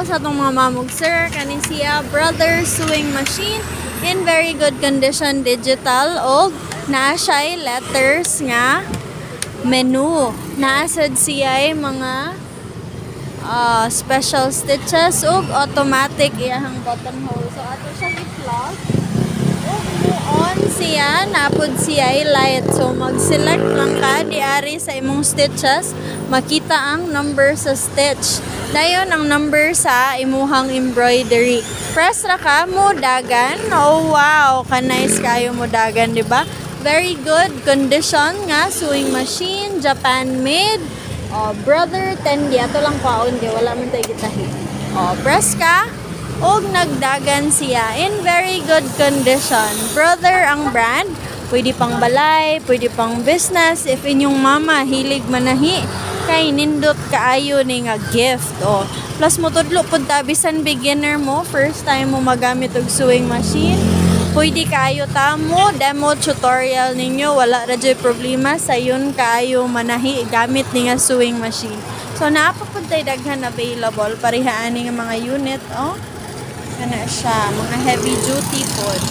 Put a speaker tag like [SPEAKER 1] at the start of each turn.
[SPEAKER 1] sa itong mga mamog sir. Kani siya brother sewing machine in very good condition, digital, og naa siya letters nga menu. Naasad siya mga special stitches ug automatic iyahang button hole. So ato siyang i-plug. On siya, napod siya light. So, mag-select lang ka, diari sa imong stitches, makita ang number sa stitch. Dayon ang number sa imuhang embroidery. Press ra ka, mudagan. Oh, wow! Ka-nice kayo mudagan, di ba? Very good condition nga, sewing machine, Japan made. Oh, brother, tendi. Ato lang paon, di. Wala man tayo gitahi. Oh, press ka. Og nagdagan siya in very good condition. Brother ang brand, pwede pang balay, pwede pang business. If inyong mama hilig manahi, kay nindot kaayo ni nga gift. O, plus mo tudlo pud tabisan beginner mo, first time mo magamit og sewing machine. Pwede kaayo tamo, demo tutorial ninyo, wala ra jay problema sa yun kaayo manahi gamit ni nga sewing machine. So naapa pud tay daghan available parehaan nga mga unit, oh. Kana siya, mga heavy duty pod.